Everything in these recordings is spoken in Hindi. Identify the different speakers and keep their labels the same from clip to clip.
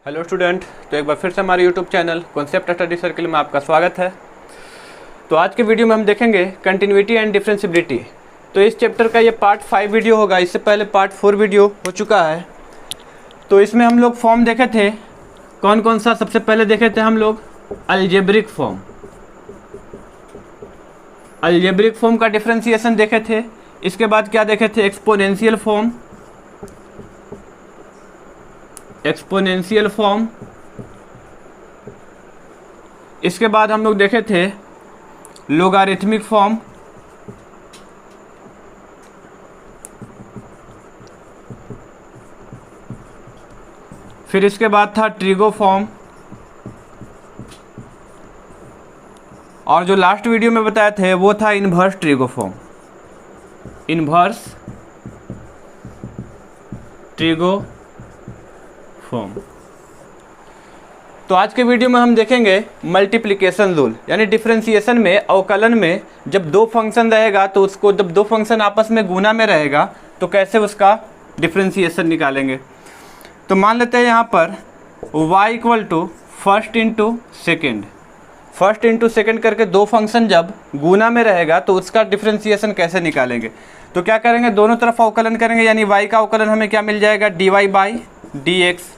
Speaker 1: हेलो स्टूडेंट, तो एक बार फिर से हमारे YouTube channel concept study circle में आपका स्वागत है। तो आज के वीडियो में हम देखेंगे कंटिन्यूटी एंड डिफरेंशिएबिलिटी। तो इस चैप्टर का ये पार्ट 5 वीडियो होगा। इससे पहले पार्ट 4 वीडियो हो चुका है। तो इसमें हम लोग फॉर्म देखे थे, कौन कौन सा। सबसे पहले देखे थे हम लोग अलजेब्रिक फॉर्म। अलजेब्रिक फॉर्म का डिफरेंशिएशन देखे थे। इसके बाद क्या देखे थे, एक्सपोनेंशियल फॉर्म। Exponential form. इसके बाद हम लोग देखे थे लोगारिथमिक फॉर्म। फिर इसके बाद था ट्रिगो फॉर्म। और जो लास्ट वीडियो में बताए थे वो था inverse trigo form. Inverse trigo form. तो आज के वीडियो में हम देखेंगे मल्टीप्लिकेशन रूल, यानी डिफरेंशिएशन में, अवकलन में जब दो फंक्शन रहेगा तो उसको, जब दो फंक्शन आपस में गुना में रहेगा तो कैसे उसका डिफरेंशिएशन निकालेंगे। तो मान लेते हैं यहाँ पर y equal to first into second. First into second करके दो फंक्शन जब गुना में रहेगा तो उसका डिफरेंशिएशन कैसे निकालेंगे। तो क्या करेंगे, दोनों तरफ अवकलन करेंगे, यानी y का अवकलन हमें क्या मिल जाएगा, dy बाई dx।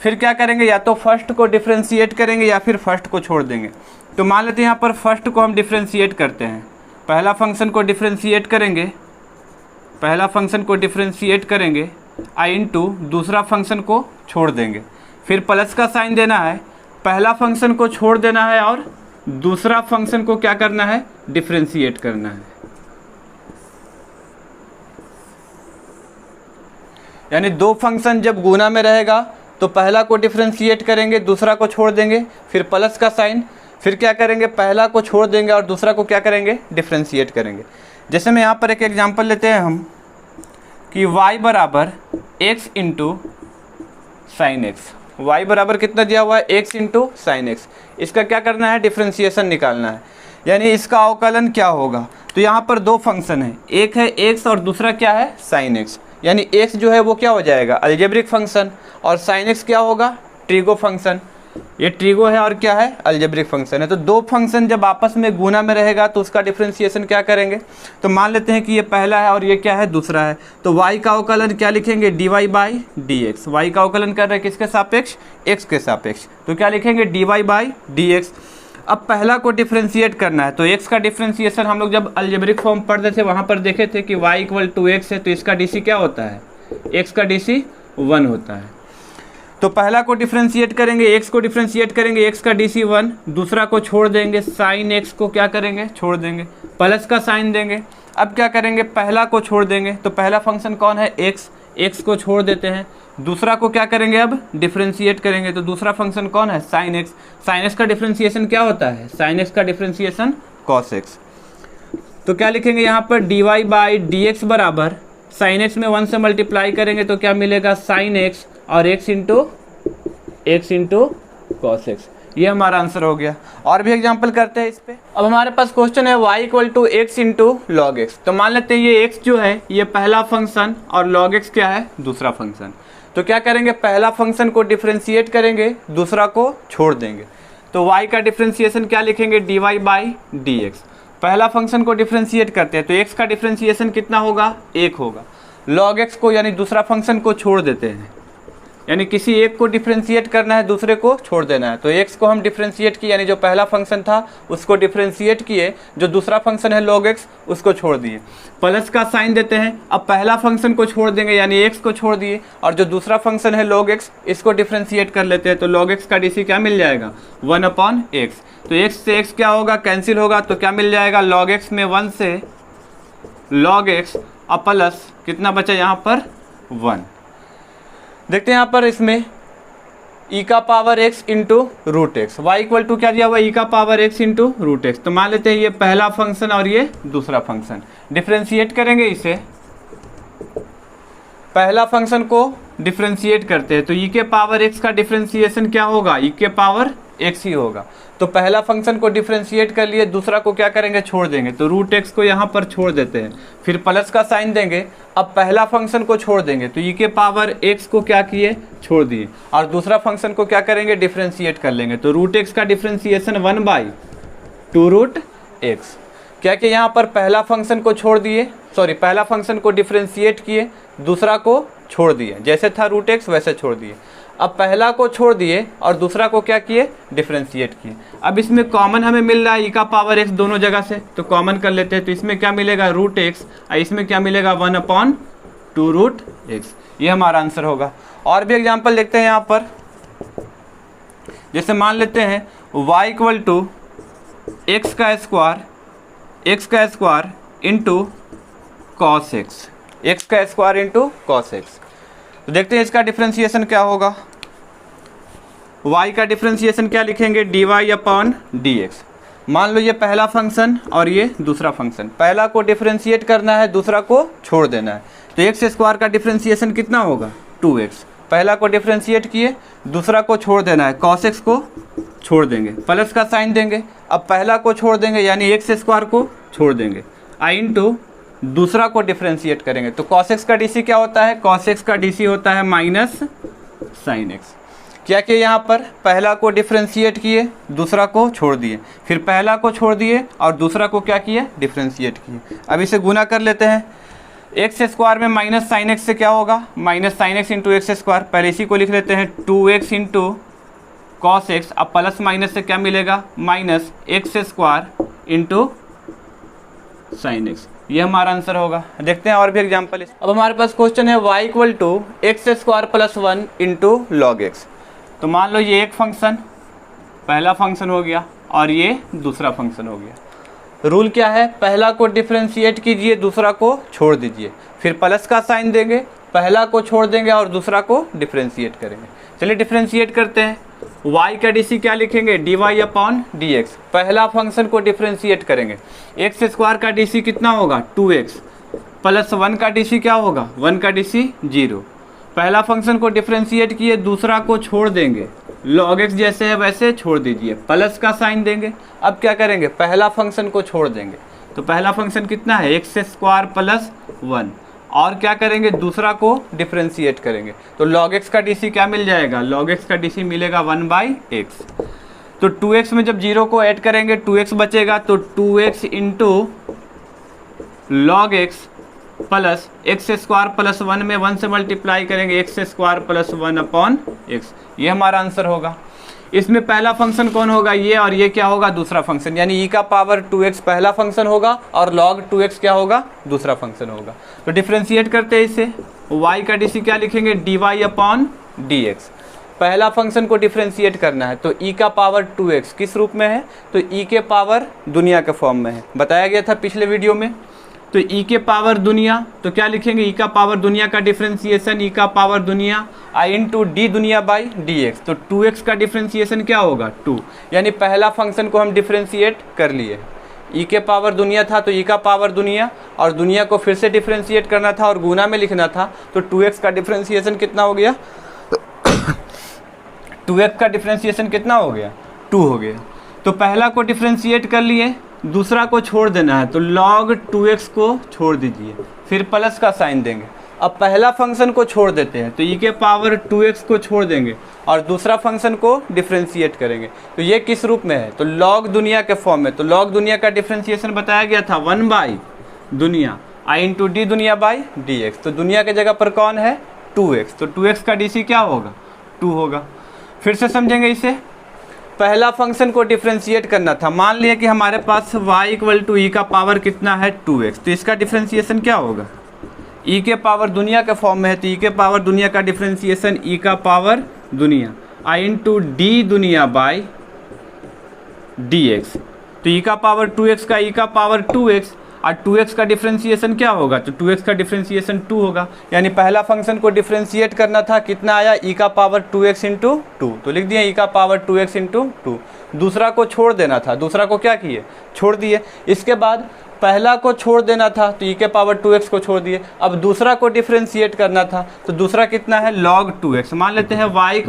Speaker 1: फिर क्या करेंगे, या तो फर्स्ट को डिफरेंशिएट करेंगे या फिर फर्स्ट को छोड़ देंगे। तो मान लेते हैं यहाँ पर फर्स्ट को हम डिफरेंशिएट करते हैं। पहला फंक्शन को डिफरेंशिएट करेंगे, पहला फंक्शन को डिफरेंशिएट करेंगे आई इंटू दूसरा फंक्शन को छोड़ देंगे। फिर प्लस का साइन देना है, पहला फंक्शन को छोड़ देना है और दूसरा फंक्शन को क्या करना है, डिफरेंशिएट करना है। यानी दो फंक्शन जब गुना में रहेगा तो पहला को डिफरेंशिएट करेंगे, दूसरा को छोड़ देंगे, फिर प्लस का साइन, फिर क्या करेंगे, पहला को छोड़ देंगे और दूसरा को क्या करेंगे, डिफरेंशिएट करेंगे। जैसे में यहाँ पर एक एग्जांपल लेते हैं हम कि y बराबर x into sine x. Y बराबर कितना दिया हुआ है, x इंटू साइन एक्स। इसका क्या करना है, डिफरेंशिएशन निकालना है, यानी इसका अवकलन क्या होगा। तो यहाँ पर दो फंक्शन है, एक है x और दूसरा क्या है, साइन एक्स। यानी x जो है वो क्या हो जाएगा, अलजेब्रिक फंक्शन, और साइन एक्स क्या होगा, ट्रिगो फंक्शन। ये ट्रिगो है और क्या है, अलजेब्रिक फंक्शन है। तो दो फंक्शन जब आपस में गुना में रहेगा तो उसका डिफरेंशिएशन क्या करेंगे। तो मान लेते हैं कि ये पहला है और ये क्या है, दूसरा है। तो y का अवकलन क्या लिखेंगे, dy बाई dx। y का अवकलन कर रहे हैं किसके सापेक्ष, x के सापेक्ष। तो क्या लिखेंगे, dy बाई dx। अब पहला को डिफरेंशिएट करना है, तो x का डिफरेंशिएशन हम लोग जब अलजेब्रिक फॉर्म पढ़ते थे वहाँ पर देखे थे कि y इक्वल टू x है, तो इसका dc क्या होता है, x का dc 1 होता है। तो पहला को डिफरेंशिएट करेंगे, x को डिफरेंशिएट करेंगे, x का dc 1, दूसरा को छोड़ देंगे, साइन x को क्या करेंगे, छोड़ देंगे, प्लस का साइन देंगे। अब क्या करेंगे, पहला को छोड़ देंगे, तो पहला फंक्शन कौन है, x को छोड़ देते हैं, दूसरा को क्या करेंगे, अब डिफरेंशिएट करेंगे, तो दूसरा फंक्शन कौन है, साइन x। साइन x का डिफरेंशिएशन क्या होता है, साइन x का डिफरेंशिएशन कॉस x। तो क्या लिखेंगे यहाँ पर, dy बाई dx बराबर साइन x में 1 से मल्टीप्लाई करेंगे तो क्या मिलेगा, साइन x और x इंटू कॉस x। ये हमारा आंसर हो गया। और भी एग्जांपल करते हैं इस पे। अब हमारे पास क्वेश्चन है y equal to x into log x। तो मान लेते हैं ये x जो है ये पहला फंक्शन और log x क्या है, दूसरा फंक्शन। तो क्या करेंगे, पहला फंक्शन को डिफरेंशिएट करेंगे, दूसरा को छोड़ देंगे। तो y का डिफरेंशिएशन क्या लिखेंगे, dy बाई dx। पहला फंक्शन को डिफरेंशिएट करते हैं तो x का डिफरेंशिएशन कितना होगा, 1 होगा। log x को यानी दूसरा फंक्शन को छोड़ देते हैं, यानी किसी एक को डिफरेंशिएट करना है, दूसरे को छोड़ देना है। तो x को हम डिफरेंशिएट किए, यानी जो पहला फंक्शन था उसको डिफरेंशिएट किए, जो दूसरा फंक्शन है log x उसको छोड़ दिए, प्लस का साइन देते हैं। अब पहला फंक्शन को छोड़ देंगे यानी x को छोड़ दिए, और जो दूसरा फंक्शन है log x इसको डिफरेंशिएट कर लेते हैं। तो log x का dc क्या मिल जाएगा, 1/x। तो x से x क्या होगा, कैंसिल होगा, तो क्या मिल जाएगा, log x में 1 से log x और प्लस कितना बचा यहाँ पर, 1। देखते हैं यहाँ पर इसमें e का power x into root x. Y equal to क्या दिया हुआ, e का power x into root x. तो मान लेते हैं ये पहला फंक्शन और ये दूसरा फंक्शन, डिफरेंशिएट करेंगे इसे। पहला फंक्शन को डिफरेंशिएट करते हैं तो e के पावर x का डिफरेंशिएशन क्या होगा, e के पावर x ही होगा। तो पहला फंक्शन को डिफ्रेंशिएट कर लिए, दूसरा को क्या करेंगे, छोड़ देंगे। तो रूट एक्स को यहाँ पर छोड़ देते हैं, फिर प्लस का साइन देंगे। अब पहला फंक्शन को छोड़ देंगे, तो ई के पावर एक्स को क्या किए, छोड़ दिए, और दूसरा फंक्शन को क्या करेंगे, डिफ्रेंशिएट कर लेंगे। तो रूट एक्स का डिफ्रेंशिएशन 1/2 रूट एक्स। क्या कि यहाँ पर पहला फंक्शन को छोड़ दिए, पहला फंक्शन को डिफ्रेंशिएट किए, दूसरा को छोड़ दिए, जैसे था रूट एक्स वैसे छोड़ दिए। अब पहला को छोड़ दिए और दूसरा को क्या किए, डिफ्रेंशिएट किए। अब इसमें कॉमन हमें मिल रहा है ई का पावर एक्स दोनों जगह से, तो कॉमन कर लेते हैं। तो इसमें क्या मिलेगा, रूट एक्स, और इसमें क्या मिलेगा, 1/2 रूट एक्स। ये हमारा आंसर होगा। और भी एग्जाम्पल देखते हैं यहाँ पर, जैसे मान लेते हैं y = एक्स का square into cos x, x का स्क्वायर इंटू कॉस एक्स। तो देखते हैं इसका डिफ्रेंशिएशन क्या होगा। y का डिफ्रेंशिएशन क्या लिखेंगे, dy/dx। मान लो ये पहला फंक्शन और ये दूसरा फंक्शन, पहला को डिफ्रेंशिएट करना है, दूसरा को छोड़ देना है। तो एक्स स्क्वायर का डिफ्रेंशिएशन कितना होगा, 2x। पहला को डिफ्रेंशिएट किए, दूसरा को छोड़ देना है, cos x को छोड़ देंगे, प्लस का साइन देंगे। अब पहला को छोड़ देंगे यानी एक्स स्क्वायर को छोड़ देंगे, आई इंटू दूसरा को डिफ्रेंशिएट करेंगे। तो cos x का डी क्या होता है, cos x का डी होता है माइनस साइन x। क्या कि यहाँ पर पहला को डिफ्रेंशिएट किए, दूसरा को छोड़ दिए, फिर पहला को छोड़ दिए और दूसरा को क्या किए, डिफ्रेंशिएट किए। अब इसे गुना कर लेते हैं। एक्स स्क्वायर में माइनस साइन एक्स से क्या होगा, minus sign X into x square. पहले इसी को लिख लेते हैं, 2x इंटू कॉस एक्स। अब प्लस माइनस से क्या मिलेगा, minus x square into sine x. ये हमारा आंसर होगा। देखते हैं और भी एग्जाम्पल। अब हमारे पास क्वेश्चन है y = x² + 1 into log x. तो मान लो ये एक फंक्शन, पहला फंक्शन हो गया और ये दूसरा फंक्शन हो गया। रूल क्या है, पहला को डिफ्रेंशिएट कीजिए, दूसरा को छोड़ दीजिए, फिर प्लस का साइन देंगे, पहला को छोड़ देंगे और दूसरा को डिफ्रेंशिएट करेंगे। चलिए डिफ्रेंशिएट करते हैं। y का डी क्या लिखेंगे, dy/dx। पहला फंक्शन को डिफ्रेंशिएट करेंगे, एक्स स्क्वायर का डी कितना होगा, 2x, प्लस 1 का डी क्या होगा, 1 का डी 0। पहला फंक्शन को डिफ्रेंशिएट किए, दूसरा को छोड़ देंगे, log x जैसे है वैसे छोड़ दीजिए, प्लस का साइन देंगे। अब क्या करेंगे, पहला फंक्शन को छोड़ देंगे। तो पहला फंक्शन कितना है, x² + 1, और क्या करेंगे, दूसरा को डिफ्रेंशिएट करेंगे। तो log x का डी क्या मिल जाएगा, log x का डी मिलेगा 1/x। तो 2x में जब 0 को ऐड करेंगे 2x बचेगा, तो 2x into log x plus x² + 1 में 1 से मल्टीप्लाई करेंगे, x² + 1/x। ये हमारा आंसर होगा। इसमें पहला फंक्शन कौन होगा, ये, और ये क्या होगा, दूसरा फंक्शन, यानी e का पावर 2x पहला फंक्शन होगा और log 2x क्या होगा, दूसरा फंक्शन होगा। तो डिफ्रेंशिएट करते हैं इसे। y का डी क्या लिखेंगे, dy/dx। पहला फंक्शन को डिफ्रेंशिएट करना है, तो e का पावर 2x किस रूप में है, तो e के पावर दुनिया के फॉर्म में है, बताया गया था पिछले वीडियो में। तो e के पावर दुनिया, तो क्या लिखेंगे, e का पावर दुनिया का डिफ्रेंशिएशन e का पावर दुनिया i इंटू डी दुनिया/dx। तो 2x का डिफ्रेंशिएशन क्या होगा, 2, यानी पहला फंक्शन को हम डिफ्रेंशिएट कर लिए। e के पावर दुनिया था तो e का पावर दुनिया, और दुनिया को फिर से डिफ्रेंशिएट करना था और गुना में लिखना था। तो 2x का डिफ्रेंशिएशन कितना हो गया 2x का डिफ्रेंशिएशन कितना हो गया, 2 हो गया। तो पहला को डिफ्रेंशिएट कर लिए, दूसरा को छोड़ देना है, तो log 2x को छोड़ दीजिए, फिर प्लस का साइन देंगे। अब पहला फंक्शन को छोड़ देते हैं, तो e के पावर 2x को छोड़ देंगे और दूसरा फंक्शन को डिफ्रेंशिएट करेंगे। तो ये किस रूप में है, तो log दुनिया के फॉर्म में। तो log दुनिया का डिफ्रेंशिएशन बताया गया था 1/दुनिया i इंटू डी दुनिया/dx। तो दुनिया के जगह पर कौन है, 2x। तो 2x का डी क्या होगा, 2 होगा। फिर से समझेंगे इसे। पहला फंक्शन को डिफ्रेंशिएट करना था, मान लिया कि हमारे पास y = e का पावर कितना है, 2x। तो इसका डिफ्रेंशिएशन क्या होगा, e के पावर दुनिया के फॉर्म में है, तो e के पावर दुनिया का डिफ्रेंशिएशन e का पावर दुनिया i इंटू डी दुनिया/dx। तो e का पावर 2x का e का पावर 2x, और 2x का डिफ्रेंशिएशन क्या होगा, तो 2x का डिफ्रेंशिएशन 2 होगा। यानी पहला फंक्शन को डिफ्रेंशिएट करना था, कितना आया, e का पावर 2x इंटू 2। तो लिख दिया e का पावर 2x इंटू 2। दूसरा को छोड़ देना था, दूसरा को क्या किए, छोड़ दिए। इसके बाद पहला को छोड़ देना था, तो e के पावर 2x को छोड़ दिए। अब दूसरा को डिफ्रेंशिएट करना था, तो दूसरा कितना है, log 2x। मान लेते हैं y =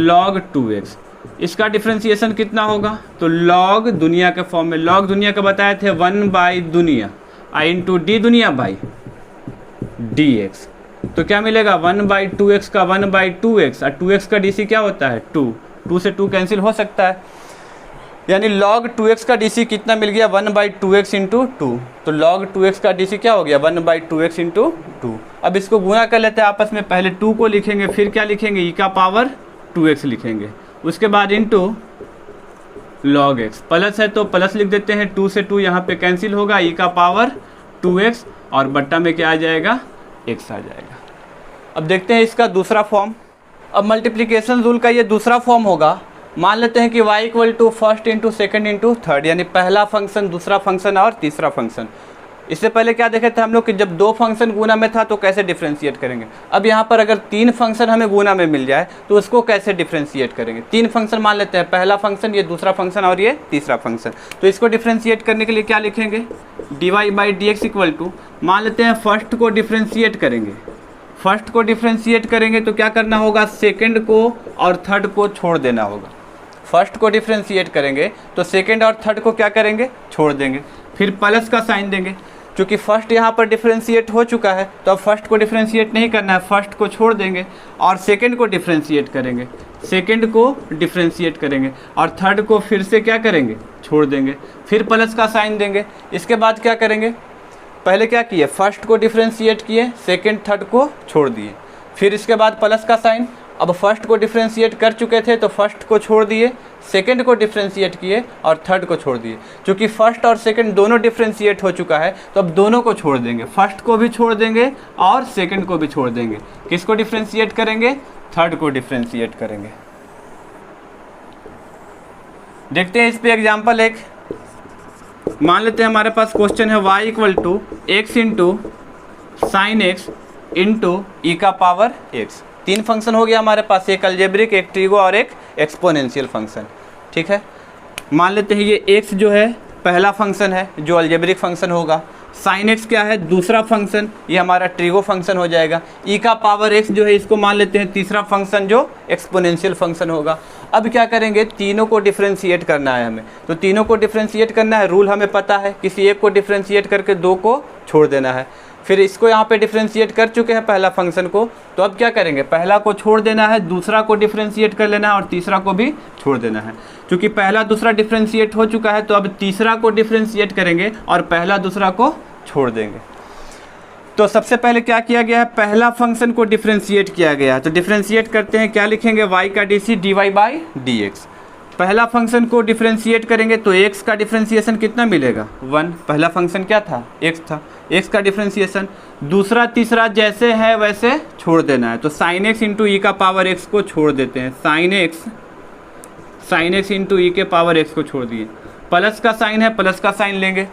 Speaker 1: log 2x। इसका डिफ्रेंसिएशन कितना होगा, तो लॉग दुनिया के फॉर्म में, लॉग दुनिया का बताए थे 1/दुनिया आई इंटू डी दुनिया बाई डी एक्स। तो क्या मिलेगा 1/2x का 1/2x, और 2x का डी सी क्या होता है 2 से 2 कैंसिल हो सकता है, यानी log 2x का डी सी कितना मिल गया 1/2x इंटू 2। तो log 2x का डी सी क्या हो गया 1/2x इंटू 2। अब इसको गुना कर लेते हैं आपस में, पहले 2 को लिखेंगे, फिर क्या लिखेंगे e का पावर 2x लिखेंगे, उसके बाद इंटू log x, प्लस है तो प्लस लिख देते हैं, 2 से 2 यहाँ पे कैंसिल होगा, e का पावर 2x और बट्टा में क्या आ जाएगा x आ जाएगा। अब देखते हैं इसका दूसरा फॉर्म। अब मल्टीप्लिकेशन रूल का ये दूसरा फॉर्म होगा। मान लेते हैं कि y equal to first into second into third, यानी पहला फंक्शन, दूसरा फंक्शन और तीसरा फंक्शन। इससे पहले क्या देखे थे हम लोग कि जब 2 फंक्शन गुना में था तो कैसे डिफ्रेंशिएट करेंगे। अब यहाँ पर अगर 3 फंक्शन हमें गुना में मिल जाए तो उसको कैसे डिफ्रेंशिएट करेंगे। 3 फंक्शन मान लेते हैं, पहला फंक्शन, ये दूसरा फंक्शन और ये तीसरा फंक्शन। तो इसको डिफ्रेंशिएट करने के लिए क्या लिखेंगे, dy/dx इक्वल टू, मान लेते हैं फर्स्ट को डिफ्रेंशिएट करेंगे, फर्स्ट को डिफ्रेंशिएट करेंगे तो क्या करना होगा, सेकेंड को और थर्ड को छोड़ देना होगा। फर्स्ट को डिफ्रेंशिएट करेंगे तो सेकेंड और थर्ड को क्या करेंगे, छोड़ देंगे, फिर प्लस का साइन देंगे। क्योंकि फर्स्ट यहाँ पर डिफ्रेंशिएट हो चुका है तो अब फर्स्ट को डिफ्रेंशिएट नहीं करना है, फर्स्ट को छोड़ देंगे और सेकेंड को डिफ्रेंशिएट करेंगे, सेकेंड को डिफ्रेंशिएट करेंगे और थर्ड को फिर से क्या करेंगे, छोड़ देंगे, फिर प्लस का साइन देंगे। इसके बाद क्या करेंगे, पहले क्या किए, फर्स्ट को डिफ्रेंशिएट किए, सेकेंड थर्ड को छोड़ दिए, फिर इसके बाद प्लस का साइन। अब फर्स्ट को डिफ्रेंशिएट कर चुके थे तो फर्स्ट को छोड़ दिए, सेकंड को डिफ्रेंशिएट किए और थर्ड को छोड़ दिए। क्योंकि फर्स्ट और सेकंड दोनों डिफ्रेंशिएट हो चुका है तो अब दोनों को छोड़ देंगे, फर्स्ट को भी छोड़ देंगे और सेकंड को भी छोड़ देंगे। किसको डिफ्रेंशिएट करेंगे, थर्ड को डिफ्रेंशिएट करेंगे। देखते हैं इस पे एग्जाम्पल एक। मान लेते हैं हमारे पास क्वेश्चन है y equal to X into sine X into E का पावर एक्स। 3 फंक्शन हो गया हमारे पास, एक अलजेब्रिक, एक ट्रिगो और एक एक्सपोनेंशियल फंक्शन। ठीक है, मान लेते हैं ये x जो है पहला फंक्शन है जो अलजेब्रिक फंक्शन होगा, साइन x क्या है दूसरा फंक्शन, ये हमारा ट्रिगो फंक्शन हो जाएगा, e का पावर x जो है इसको मान लेते हैं तीसरा फंक्शन जो एक्सपोनेंशियल फंक्शन होगा। अब क्या करेंगे, तीनों को डिफ्रेंशिएट करना है हमें, तो तीनों को डिफ्रेंशिएट करना है, रूल हमें पता है, किसी एक को डिफ्रेंशिएट करके 2 को छोड़ देना है। फिर इसको यहाँ पे डिफ्रेंशिएट कर चुके हैं पहला फंक्शन को, तो अब क्या करेंगे, पहला को छोड़ देना है, दूसरा को डिफ्रेंशिएट कर लेना है और तीसरा को भी छोड़ देना है। क्योंकि पहला दूसरा डिफ्रेंशिएट हो चुका है तो अब तीसरा को डिफ्रेंशिएट करेंगे और पहला दूसरा को छोड़ देंगे। तो सबसे पहले क्या किया गया है, पहला फंक्शन को डिफ्रेंशिएट किया गया है, तो डिफ्रेंशिएट करते हैं, क्या लिखेंगे, y का डी सी dy/dx। पहला फंक्शन को डिफ्रेंशिएट करेंगे तो x का डिफ्रेंशिएशन कितना मिलेगा 1, पहला फंक्शन क्या था x था, x का डिफ्रेंशिएशन। दूसरा तीसरा जैसे है वैसे छोड़ देना है, तो sin x इंटू ई का पावर x को छोड़ देते हैं, sin x इंटू ई के पावर x को छोड़ दिए, प्लस का साइन है, प्लस का साइन लेंगे।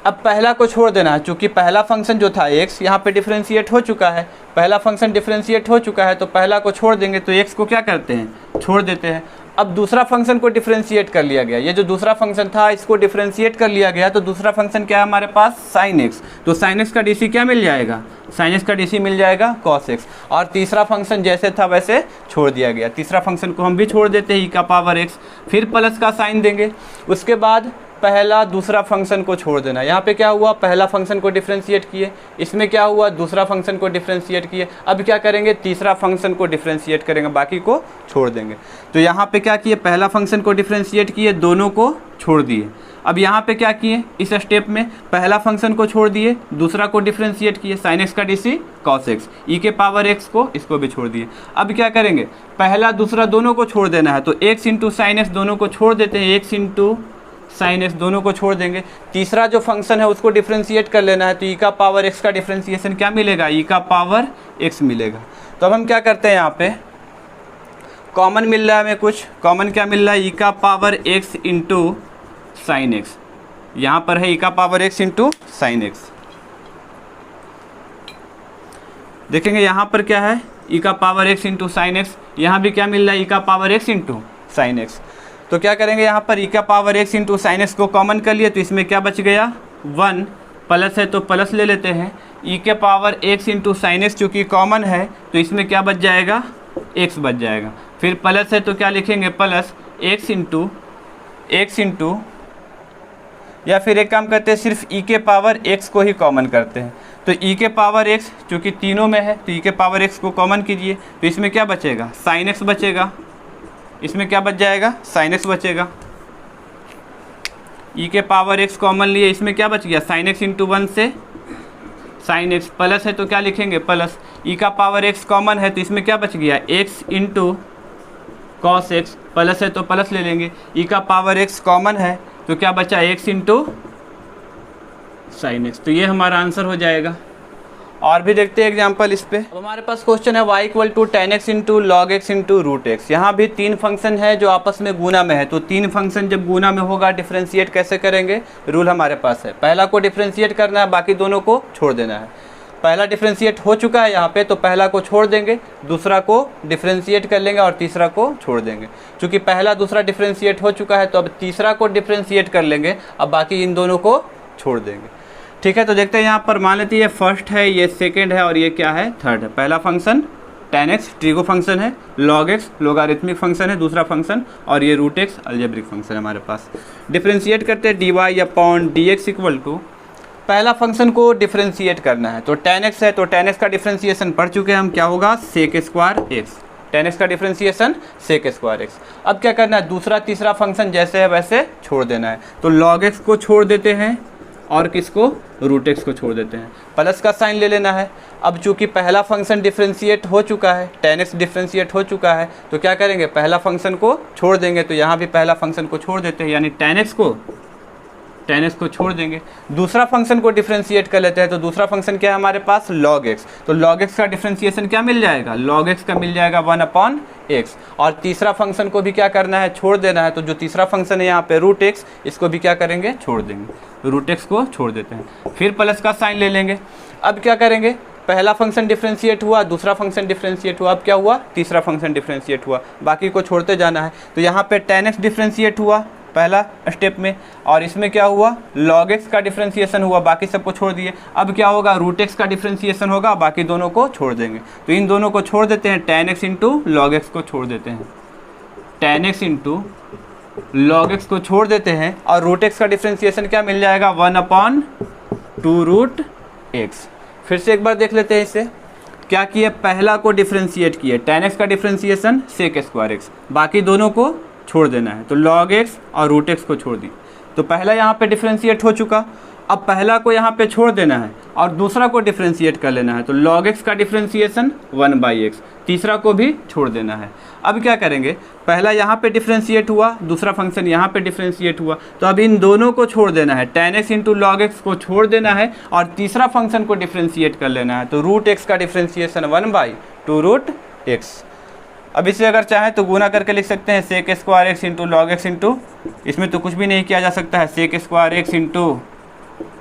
Speaker 1: अब पहला को छोड़ देना है, चूँकि पहला फंक्शन जो था x यहाँ पे डिफ्रेंशिएट हो चुका है, पहला फंक्शन डिफ्रेंशिएट हो चुका है तो पहला को छोड़ देंगे, तो x को क्या करते हैं, छोड़ देते हैं। अब दूसरा फंक्शन को डिफ्रेंशिएट कर लिया गया, ये जो दूसरा फंक्शन था इसको डिफ्रेंशिएट कर लिया गया, तो दूसरा फंक्शन क्या है हमारे पास, sin x, तो sin x का डी क्या मिल जाएगा, sin x का डी मिल जाएगा cos x। और तीसरा फंक्शन जैसे था वैसे छोड़ दिया गया, तीसरा फंक्शन को हम भी छोड़ देते हैं e का पावर x, फिर प्लस का साइन देंगे। उसके बाद पहला दूसरा फंक्शन को छोड़ देना, यहाँ पे क्या हुआ, पहला फंक्शन को डिफ्रेंशिएट किए, इसमें क्या हुआ, दूसरा फंक्शन को डिफ्रेंशिएट किए। अब क्या करेंगे, तीसरा फंक्शन को डिफ्रेंशिएट करेंगे, बाकी को छोड़ देंगे। तो यहाँ पे क्या किए, पहला फंक्शन को डिफ्रेंशिएट किए, दोनों को छोड़ दिए। अब यहाँ पे क्या किए, इस स्टेप में पहला फंक्शन को छोड़ दिए, दूसरा को डिफ्रेंशिएट किए, sin x का D C cos x, e के पावर x को, इसको भी छोड़ दिए। अब क्या करेंगे, पहला दूसरा दोनों को छोड़ देना है, तो x इंटू साइन एक्स दोनों को छोड़ देते हैं, x इंटू साइन एक्स दोनों को छोड़ देंगे। तीसरा जो फंक्शन है उसको डिफ्रेंशिएट कर लेना है, तो ई का पावर एक्स का डिफ्रेंशिएशन क्या मिलेगा, ई का पावर एक्स मिलेगा। तो अब हम क्या करते हैं, यहाँ पे कॉमन मिल रहा है हमें, कुछ कॉमन क्या मिल रहा है, ई का power x into sine x, यहाँ पर है ई का power x into sine x. देखेंगे यहाँ पर क्या है, ई का power x into sine x, यहाँ भी क्या मिल रहा है, ई का power x into sine x. तो क्या करेंगे, यहाँ पर ई का power x into sine x को कॉमन कर लिए, तो इसमें क्या बच गया 1, प्लस है तो प्लस ले लेते हैं, ई के power x into sine x चूँकि कॉमन है तो इसमें क्या बच जाएगा, एक्स बच जाएगा। फिर प्लस है तो क्या लिखेंगे, प्लस एक्स इंटू या फिर एक काम करते हैं सिर्फ ई के पावर एक्स को ही कॉमन करते हैं। तो ई के पावर एक्स चूँकि तीनों में है तो ई के पावर एक्स को कॉमन कीजिए, तो इसमें क्या बचेगा, साइन एक्स बचेगा। इसमें क्या बच जाएगा, साइन एक्स बचेगा। ई के पावर एक्स कॉमन लिए, इसमें क्या बच गया, साइन एक्स इंटू 1 से साइन एक्स, प्लस है तो क्या लिखेंगे प्लस, ई का पावर एक्स कॉमन है तो इसमें क्या बच गया, x into cos x, plus है तो प्लस ले लेंगे। ई का पावर एक्स कॉमन है तो क्या बचा, एक्स इंटू साइन एक्स। तो ये हमारा आंसर हो जाएगा। और भी देखते हैं एग्जांपल इस पे। अब हमारे पास क्वेश्चन है y equal to ten x into log x into root x. यहाँ भी तीन फंक्शन है जो आपस में गुना में है, तो तीन फंक्शन जब गुना में होगा डिफ्रेंशिएट कैसे करेंगे, रूल हमारे पास है। पहला को डिफ्रेंशिएट करना है, बाकी दोनों को छोड़ देना है। पहला डिफ्रेंशिएट हो चुका है यहाँ पे, तो पहला को छोड़ देंगे, दूसरा को डिफ्रेंशिएट कर लेंगे और तीसरा को छोड़ देंगे। चूँकि पहला दूसरा डिफ्रेंशिएट हो चुका है तो अब तीसरा को डिफ्रेंशिएट कर लेंगे, अब बाकी इन दोनों को छोड़ देंगे। ठीक है, तो देखते हैं यहाँ पर, मान लेते हैं ये फर्स्ट है, ये सेकंड है और ये क्या है, थर्ड है। पहला function tan x trigo function है, log x लोगारिथमिक फंक्शन है दूसरा फंक्शन, और ये रूट x अलजेब्रिक फंक्शन है हमारे पास। डिफ्रेंशिएट करते हैं dy upon dx equal to, पहला फंक्शन को डिफ्रेंशिएट करना है तो tan x है, तो tan x का डिफ्रेंशिएशन पढ़ चुके हैं हम, क्या होगा, sec square x। tan x का डिफ्रेंशिएशन sec स्क्वायर x। अब क्या करना है, दूसरा तीसरा फंक्शन जैसे है वैसे छोड़ देना है, तो log x को छोड़ देते हैं और किसको, रूट एक्स को छोड़ देते हैं, प्लस का साइन ले लेना है। अब चूंकि पहला फंक्शन डिफ्रेंशिएट हो चुका है, tan x डिफ्रेंशिएट हो चुका है, तो क्या करेंगे, पहला फंक्शन को छोड़ देंगे, तो यहाँ भी पहला फंक्शन को छोड़ देते हैं, यानी tan x को छोड़ देंगे। दूसरा फंक्शन को डिफ्रेंशिएट कर लेते हैं, तो दूसरा फंक्शन क्या है हमारे पास, log x। तो log x का डिफ्रेंशिएशन क्या मिल जाएगा, log x का मिल जाएगा 1 अपॉन x। और तीसरा फंक्शन को भी क्या करना है, छोड़ देना है, तो जो तीसरा फंक्शन है यहाँ पे रूट x, इसको भी क्या करेंगे, छोड़ देंगे, रूट x को छोड़ देते हैं, फिर प्लस का साइन ले लेंगे। अब क्या करेंगे, पहला फंक्शन डिफ्रेंशिएट हुआ, दूसरा फंक्शन डिफ्रेंशिएट हुआ, अब क्या हुआ, तीसरा फंक्शन डिफ्रेंशिएट हुआ, बाकी को छोड़ते जाना है। तो यहाँ पे tan x डिफ्रेंशिएट हुआ पहला स्टेप में, और इसमें क्या हुआ, log x का डिफ्रेंशिएशन हुआ, बाकी सबको छोड़ दिए। अब क्या होगा, रूट x का डिफ्रेंशिएशन होगा, बाकी दोनों को छोड़ देंगे, तो इन दोनों को छोड़ देते हैं, tan x into log x को छोड़ देते हैं, tan x into log x को छोड़ देते हैं, और रूट x का डिफ्रेंशिएशन क्या मिल जाएगा, 1 अपॉन 2 रूट x। फिर से एक बार देख लेते हैं इसे, क्या किए, पहला को डिफ्रेंशिएट किए, tan x का डिफ्रेंशिएशन sec स्क्वायर x, बाकी दोनों को छोड़ देना है, तो log x और रूट x को छोड़ दी। तो पहला यहाँ पे डिफ्रेंशिएट हो चुका, अब पहला को यहाँ पे छोड़ देना है और दूसरा को डिफ्रेंशिएट कर लेना है, तो log x का डिफ्रेंशिएशन 1/x, तीसरा को भी छोड़ देना है। अब क्या करेंगे, पहला यहाँ पे डिफ्रेंशिएट हुआ, दूसरा फंक्शन यहाँ पे डिफ्रेंशिएट हुआ, तो अब इन दोनों को छोड़ देना है, tan x into log x को छोड़ देना है और तीसरा फंक्शन को डिफ्रेंशिएट कर लेना है, तो रूट x का डिफ्रेंशिएशन 1/2 रूट x। अब इसे अगर चाहें तो गुना करके लिख सकते हैं, sec square x into log x into, इसमें तो कुछ भी नहीं किया जा सकता है, sec square x into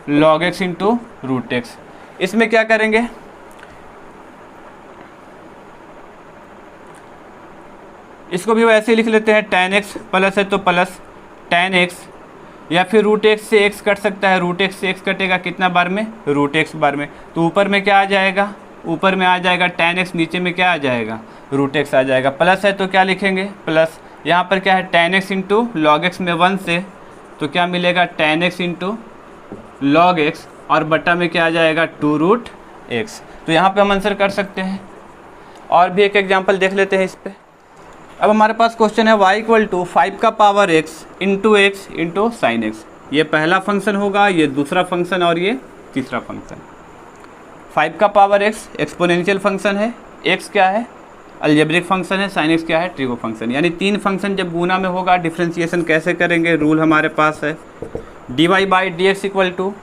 Speaker 1: log x into root x. इसमें क्या करेंगे, इसको भी वैसे ही लिख लेते हैं, tan x प्लस है तो प्लस tan x, या फिर रूट x से x कट सकता है, रूट x से x कटेगा कितना बार में, रूट x बार में, तो ऊपर में क्या आ जाएगा, ऊपर में आ जाएगा tan x, नीचे में क्या आ जाएगा, रूट x आ जाएगा। प्लस है तो क्या लिखेंगे, प्लस, यहाँ पर क्या है, tan x into log x में 1 से, तो क्या मिलेगा, tan x into log x, और बट्टा में क्या आ जाएगा, 2 रूट x। तो यहाँ पे हम आंसर कर सकते हैं। और भी एक एग्जांपल देख लेते हैं इस पे। अब हमारे पास क्वेश्चन है y इक्वल टू 5 का power x into sine x। ये पहला फंक्शन होगा, ये दूसरा फंक्शन और ये तीसरा फंक्शन। 5 का पावर x एक्सपोनेंशियल फंक्शन है, x क्या है, अलजेब्रिक फंक्शन है, साइन x क्या है, ट्रिगो फंक्शन। यानी तीन फंक्शन जब गुना में होगा डिफ्रेंशिएशन कैसे करेंगे, रूल हमारे पास है, dy/dx इक्वल टू,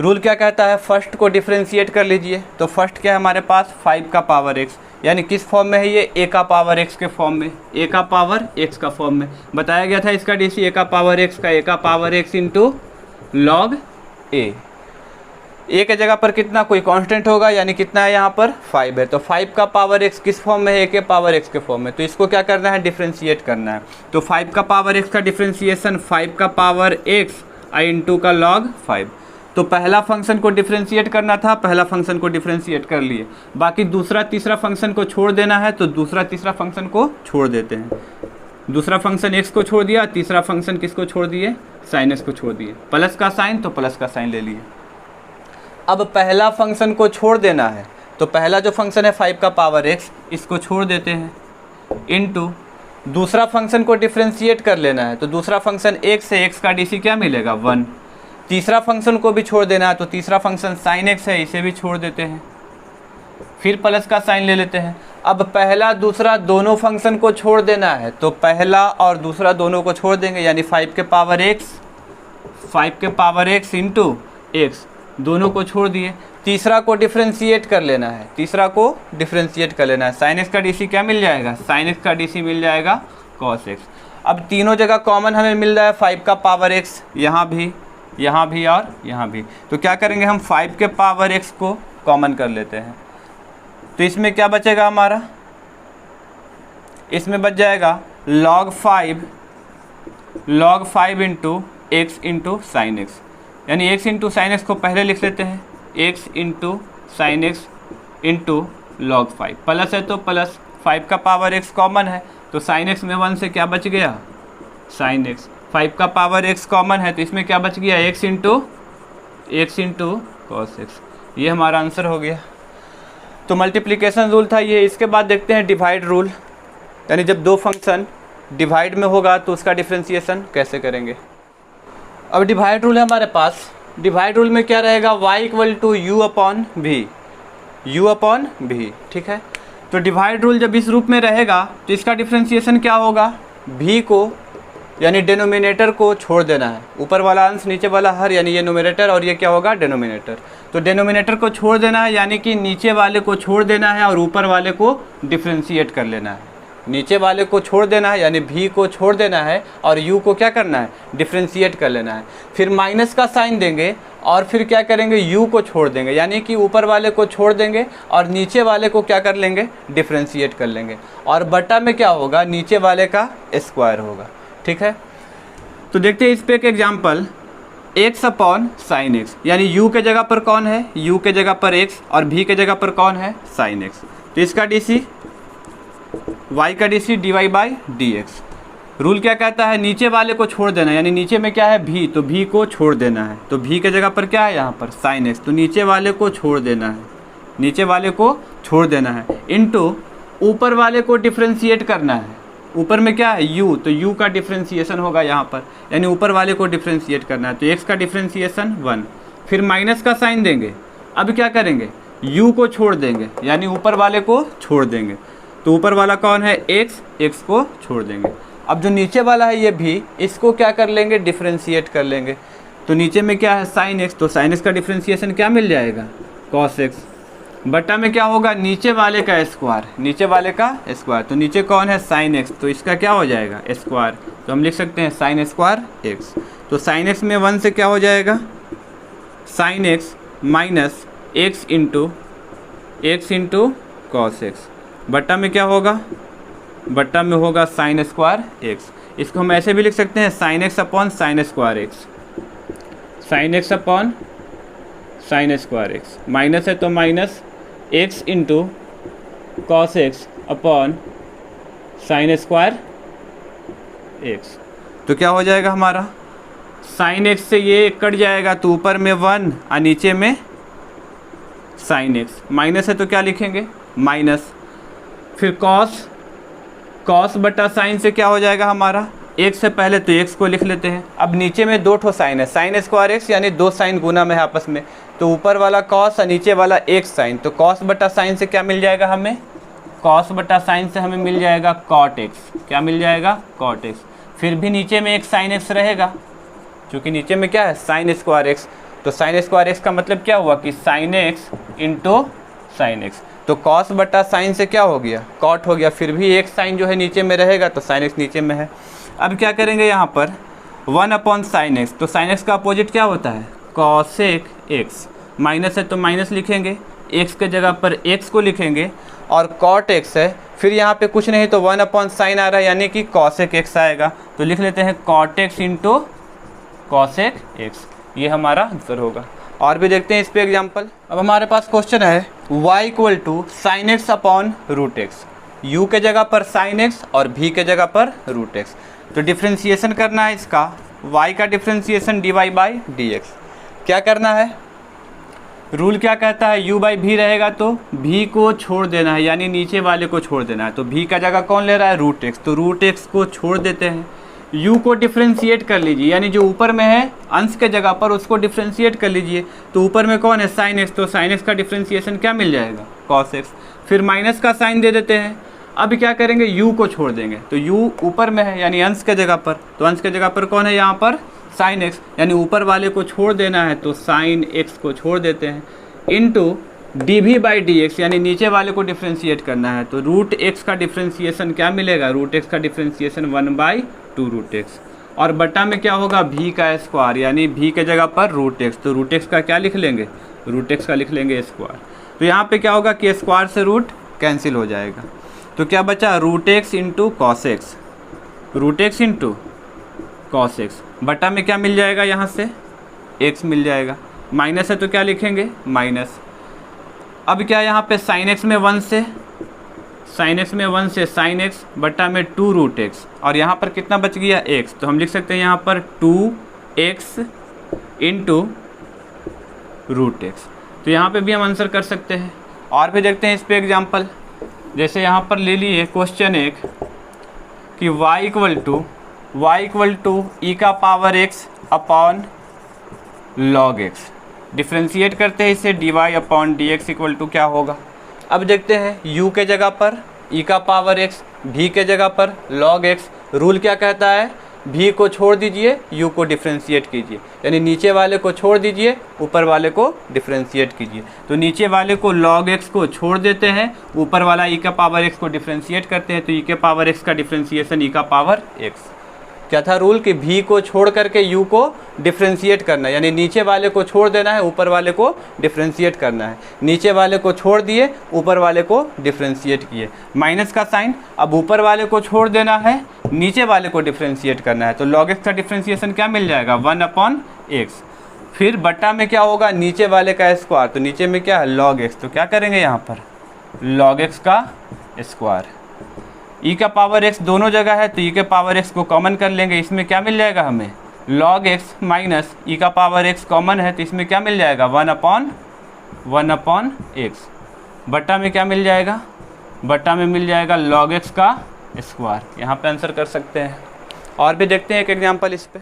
Speaker 1: रूल क्या कहता है, फर्स्ट को डिफ्रेंशिएट कर लीजिए, तो फर्स्ट क्या है हमारे पास, 5 का पावर x, यानी किस फॉर्म में है ये, a का पावर x के फॉर्म में, a का पावर x का फॉर्म में बताया गया था इसका डीसी, a का power x into log a। a के जगह पर कितना, कोई कांस्टेंट होगा, यानी कितना है यहाँ पर 5 है, तो 5 का पावर x किस फॉर्म में है, a के पावर x के फॉर्म में, तो इसको क्या करना है, डिफ्रेंशिएट करना है। तो 5 का पावर x का डिफ्रेंशिएशन 5 का पावर x इंटू का लॉग 5। तो पहला फंक्शन को डिफ्रेंशिएट करना था, पहला फंक्शन को डिफ्रेंशिएट कर लिए, बाकी दूसरा तीसरा फंक्शन को छोड़ देना है, तो दूसरा तीसरा फंक्शन को छोड़ देते हैं। दूसरा फंक्शन x को छोड़ दिया, तीसरा फंक्शन किसको छोड़ दिए, साइन x को छोड़ दिए, प्लस का साइन तो प्लस का साइन ले लिए। अब पहला फंक्शन को छोड़ देना है, तो पहला जो फंक्शन है 5 का पावर x, इसको छोड़ देते हैं, इनटू दूसरा फंक्शन को डिफ्रेंशिएट कर लेना है, तो दूसरा फंक्शन x से x का डी क्या मिलेगा 1। तीसरा फंक्शन को भी छोड़ देना है, तो तीसरा फंक्शन साइन x है, इसे भी छोड़ देते हैं, फिर प्लस का साइन ले लेते हैं। अब पहला दूसरा दोनों फंक्शन को छोड़ देना है, तो पहला और दूसरा दोनों को छोड़ देंगे, यानी 5 के पावर x इंटू x, दोनों को छोड़ दिए। तीसरा को डिफ्रेंशिएट कर लेना है, साइन x का डी क्या मिल जाएगा, साइन x का डी मिल जाएगा cos x। अब तीनों जगह कॉमन हमें मिल रहा है 5 का पावर x, यहाँ भी और यहाँ भी, तो क्या करेंगे हम 5 के पावर x को कॉमन कर लेते हैं, तो इसमें क्या बचेगा हमारा, इसमें बच जाएगा log 5 into x into sine x, यानी x इंटू साइन x को पहले लिख लेते हैं, x into sine x into log 5, plus है तो प्लस, 5 का पावर x कॉमन है, तो साइन x में 1 से क्या बच गया, साइन x, 5 का पावर x कॉमन है, तो इसमें क्या बच गया, x इंटू cos x। ये हमारा आंसर हो गया। तो मल्टीप्लिकेशन रूल था ये। इसके बाद देखते हैं डिवाइड रूल, यानी जब दो फंक्शन डिवाइड में होगा तो उसका डिफ्रेंशिएशन कैसे करेंगे। अब डिवाइड रूल है हमारे पास। डिवाइड रूल में क्या रहेगा, y equal to u upon v, ठीक है। तो डिवाइड रूल जब इस रूप में रहेगा तो इसका डिफ्रेंशिएशन क्या होगा, v को यानी डिनोमिनेटर को छोड़ देना है, ऊपर वाला अंश नीचे वाला हर, यानी ये न्यूमरेटर और ये क्या होगा डिनोमिनेटर। तो डिनोमिनेटर को छोड़ देना है, यानी कि नीचे वाले को छोड़ देना है और ऊपर वाले को डिफ्रेंशिएट कर लेना है। नीचे वाले को छोड़ देना है यानी v को छोड़ देना है और u को क्या करना है, डिफ्रेंशिएट कर लेना है। फिर माइनस का साइन देंगे और फिर क्या करेंगे, u को छोड़ देंगे, यानी कि ऊपर वाले को छोड़ देंगे और नीचे वाले को क्या कर लेंगे, डिफ्रेंशिएट कर लेंगे। और बटा में क्या होगा, नीचे वाले का स्क्वायर होगा, ठीक है। तो देखते हैं इस पे एक example, x upon sign x, यानी u के जगह पर कौन है, u के जगह पर x और v के जगह पर कौन है, साइन x। तो इसका डी y का D dy by dx। Rule क्या कहता है, नीचे वाले को छोड़ देना, यानी नीचे में क्या है v, तो v को छोड़ देना है। तो v के जगह पर क्या है यहाँ पर साइन x, तो नीचे वाले को छोड़ देना है, इनटू ऊपर वाले को डिफ्रेंशिएट करना है। ऊपर में क्या है u, तो u का डिफ्रेंशिएशन होगा यहाँ पर, यानी ऊपर वाले को डिफ्रेंशिएट करना है, तो x का डिफ्रेंशिएशन 1। फिर माइनस का साइन देंगे, अब क्या करेंगे, u को छोड़ देंगे, यानी ऊपर वाले को छोड़ देंगे। तो ऊपर वाला कौन है x को छोड़ देंगे। अब जो नीचे वाला है ये भी, इसको क्या कर लेंगे, डिफ्रेंशिएट कर लेंगे। तो नीचे में क्या है साइन x, तो साइन x का डिफ्रेंशिएशन क्या मिल जाएगा, cos x। बटा में क्या होगा, नीचे वाले का स्क्वायर, तो नीचे कौन है साइन x, तो इसका क्या हो जाएगा स्क्वायर, तो हम लिख सकते हैं साइन स्क्वायर x। तो साइन x में 1 से क्या हो जाएगा, sine x minus x into cos x। बटा में क्या होगा, बटा में होगा साइन स्क्वायर x। इसको हम ऐसे भी लिख सकते हैं sine x upon sine square x, minus है तो minus x into cos x upon sine square x। तो क्या हो जाएगा हमारा, साइन x से ये कट जाएगा तो ऊपर में 1 और नीचे में साइन x, माइनस है तो क्या लिखेंगे माइनस। फिर कॉस बटा साइन से क्या हो जाएगा हमारा, x से पहले तो x को लिख लेते हैं। अब नीचे में 2 ठो साइन है, साइन स्क्वायर x यानी 2 साइन गुना में है आपस में, तो ऊपर वाला कॉस और नीचे वाला एक साइन, तो कॉस बटा साइन से क्या मिल जाएगा हमें, मिल जाएगा कॉट x। क्या मिल जाएगा, कॉट x। फिर भी नीचे में एक साइन x रहेगा, क्योंकि नीचे में क्या है साइन स्क्वायर x, तो साइन स्क्वायर x का मतलब क्या हुआ कि sine x into sine x। तो कॉस बटा साइन से क्या हो गया, कॉट हो गया। फिर भी एक साइन जो है नीचे में रहेगा, तो साइन x नीचे में है। अब क्या करेंगे यहाँ पर 1 अपॉन साइन x, तो साइन x का अपोजिट क्या होता है, कॉसेक x। माइनस है तो माइनस लिखेंगे, x के जगह पर x को लिखेंगे, और कॉट x है, फिर यहाँ पे कुछ नहीं तो 1 अपॉन साइन आ रहा है यानी कि कॉसेक x आएगा, तो लिख लेते हैं cot x into cosec x। ये हमारा आंसर होगा। और भी देखते हैं इस पे एग्जाम्पल। अब हमारे पास क्वेश्चन है y equal to sine x upon root x। u के जगह पर साइन एक्स और v के जगह पर रूट एक्स। तो डिफ्रेंसिएशन करना है इसका, y का डिफ्रेंसिएशन dy बाई dx। क्या करना है, रूल क्या कहता है, u बाई v रहेगा तो v को छोड़ देना है, यानी नीचे वाले को छोड़ देना है। तो v का जगह कौन ले रहा है, रूट एक्स, तो रूट एक्स को छोड़ देते हैं। u को डिफ्रेंशिएट कर लीजिए, यानी जो ऊपर में है अंश के जगह पर उसको डिफ्रेंशिएट कर लीजिए। तो ऊपर में कौन है, साइन एक्स, तो साइन एक्स का डिफ्रेंशिएशन क्या मिल जाएगा, कॉस एक्स। फिर माइनस का साइन दे देते हैं। अब क्या करेंगे, u को छोड़ देंगे, तो u ऊपर में है यानी अंश के जगह पर, तो अंश के जगह पर कौन है यहाँ पर, साइन एक्स, यानी ऊपर वाले को छोड़ देना है तो साइन एक्स को छोड़ देते हैं, into d v by d x, यानी नीचे वाले को डिफ्रेंशिएट करना है। तो रूट एक्स का डिफ्रेंशिएशन क्या मिलेगा, रूट एक्स का डिफ्रेंशिएशन 1/2 रूट एक्स, और बटा में क्या होगा, v का स्क्वायर, यानी v के जगह पर रूट एक्स, तो रूट एक्स का क्या लिख लेंगे, रूट एक्स का लिख लेंगे स्क्वायर। तो यहाँ पे क्या होगा कि स्क्वायर से रूट कैंसिल हो जाएगा, तो क्या बचा, root x into cos x, root x into cos x, बटा में क्या मिल जाएगा, यहाँ से x मिल जाएगा, माइनस है तो क्या लिखेंगे, माइनस। अब क्या यहाँ पे साइन एक्स में 1 से, साइन एक्स में 1 से साइन एक्स बटा में 2 रूट एक्स, और यहाँ पर कितना बच गया, x, तो हम लिख सकते हैं यहाँ पर 2x इंटू रूट एक्स। तो यहाँ पे भी हम आंसर कर सकते हैं। और भी देखते हैं इस पे एग्जाम्पल, जैसे यहाँ पर ले लिए क्वेश्चन एक कि y इक्वल टू ई का power x upon log x, differentiate करते हैं इसे dy upon d x equal to क्या होगा। अब देखते हैं u के जगह पर e का पावर x, v के जगह पर log x। रूल क्या कहता है, v को छोड़ दीजिए, u को डिफ्रेंशिएट कीजिए, यानी नीचे वाले को छोड़ दीजिए, ऊपर वाले को डिफ्रेंशिएट कीजिए। तो नीचे वाले को log x को छोड़ देते हैं, ऊपर वाला e का पावर x को डिफ्रेंशिएट करते हैं, तो e के पावर x का डिफ्रेंशिएशन e का पावर x। क्या था रूल कि v को छोड़ करके u को डिफ्रेंशिएट करना है, यानी नीचे वाले को छोड़ देना है, ऊपर वाले को डिफ्रेंशिएट करना है। नीचे वाले को छोड़ दिए, ऊपर वाले को डिफ्रेंशिएट किए, माइनस का साइन। अब ऊपर वाले को छोड़ देना है, नीचे वाले को डिफ्रेंशिएट करना है, तो log x का डिफ्रेंशिएशन क्या मिल जाएगा, 1/x। फिर बटा में क्या होगा, नीचे वाले का स्क्वायर, तो नीचे में क्या है, log x, तो क्या करेंगे यहाँ पर log x का स्क्वायर। e का पावर x दोनों जगह है, तो e के पावर x को कॉमन कर लेंगे, इसमें क्या मिल जाएगा हमें, log x माइनस e का पावर x कॉमन है, तो इसमें क्या मिल जाएगा, 1/x। बटा में क्या मिल जाएगा, बटा में मिल जाएगा log x का स्क्वायर। यहाँ पे आंसर कर सकते हैं। और भी देखते हैं एक एग्जांपल इस पे।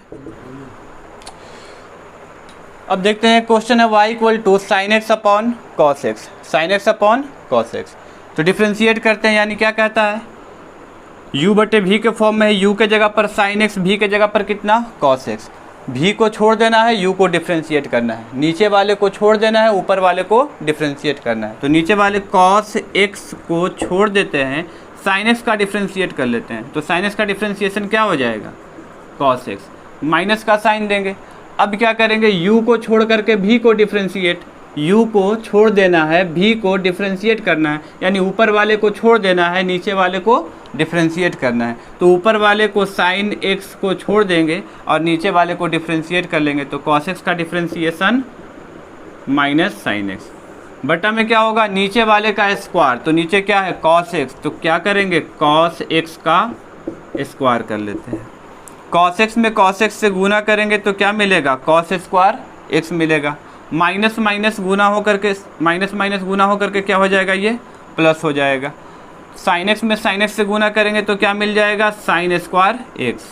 Speaker 1: अब देखते हैं क्वेश्चन है y equal to sine x upon cos x, sine x upon cos x. तो डिफ्रेंशिएट करते हैं, यानी क्या कहता है, u बटे v के फॉर्म में है, u के जगह पर साइन एक्स, v के जगह पर कितना, कॉस एक्स। v को छोड़ देना है, u को डिफ्रेंशिएट करना है, नीचे वाले को छोड़ देना है, ऊपर वाले को डिफ्रेंशिएट करना है। तो नीचे वाले कॉस एक्स को छोड़ देते हैं, साइन एक्स का डिफ्रेंशिएट कर लेते हैं, तो साइन एक्स का डिफ्रेंशिएशन क्या हो जाएगा, कॉस एक्स, माइनस का साइन देंगे। अब क्या करेंगे, u को छोड़ करके v को डिफ्रेंशिएट, u को छोड़ देना है, v को डिफ्रेंशिएट करना है, यानी ऊपर वाले को छोड़ देना है, नीचे वाले को डिफ्रेंशिएट करना है। तो ऊपर वाले को साइन x को छोड़ देंगे और नीचे वाले को डिफ्रेंशिएट कर लेंगे, तो cos x का डिफ्रेंशिएशन माइनस साइन एक्स। बटा में क्या होगा, नीचे वाले का स्क्वायर, तो नीचे क्या है, cos x, तो क्या करेंगे, cos x का स्क्वायर कर लेते हैं। cos x में cos x से गुना करेंगे तो क्या मिलेगा, cos स्क्वायर x मिलेगा। माइनस माइनस गुना होकर के, माइनस माइनस गुना होकर के क्या हो जाएगा, ये प्लस हो जाएगा। साइन एक्स में साइन एक्स से गुना करेंगे तो क्या मिल जाएगा, साइन स्क्वायर एक्स।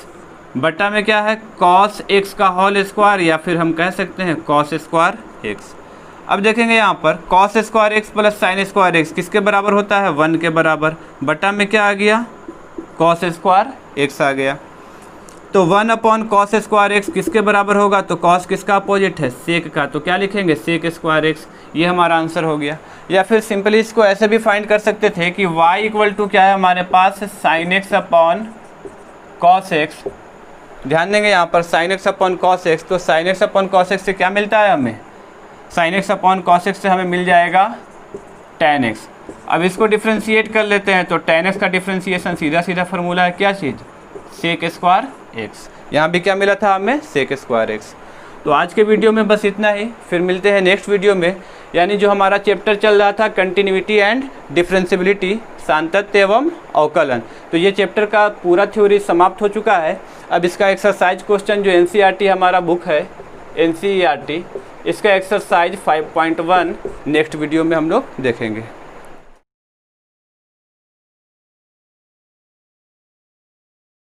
Speaker 1: बटा में क्या है, कॉस एक्स का होल स्क्वायर, या फिर हम कह सकते हैं कॉस स्क्वायर एक्स। अब देखेंगे यहाँ पर cos square x plus sine square x किसके बराबर होता है, 1 के बराबर। बटा में क्या आ गया, कॉस स्क्वायर एक्स आ गया। तो 1/cos स्क्वायर एक्स किसके बराबर होगा, तो cos किसका अपोजिट है, सेक का, तो क्या लिखेंगे, सेक स्क्वायर एक्स। ये हमारा आंसर हो गया। या फिर सिंपली इसको ऐसे भी फाइंड कर सकते थे कि y इक्वल टू क्या है हमारे पास, sine x upon cos X. ध्यान देंगे यहाँ पर sine x upon cos x, तो sine x upon cos X से क्या मिलता है हमें, sine x upon cos X से हमें मिल जाएगा tan x। अब इसको डिफ्रेंशिएट कर लेते हैं, तो tan x का डिफ्रेंशिएशन सीधा सीधा फार्मूला है क्या चीज़, सेक स्क्वायर एक्स। यहाँ भी क्या मिला था हमें, सेक स्क्वायर एक्स। तो आज के वीडियो में बस इतना ही, फिर मिलते हैं नेक्स्ट वीडियो में। यानी जो हमारा चैप्टर चल रहा था कंटिन्यूटी एंड डिफरेंशियबिलिटी, सांतत्य एवं अवकलन, तो ये चैप्टर का पूरा थ्योरी समाप्त हो चुका है। अब इसका एक्सरसाइज क्वेश्चन जो NCERT हमारा बुक है NCERT, इसका एक्सरसाइज 5.1 नेक्स्ट वीडियो में हम लोग देखेंगे।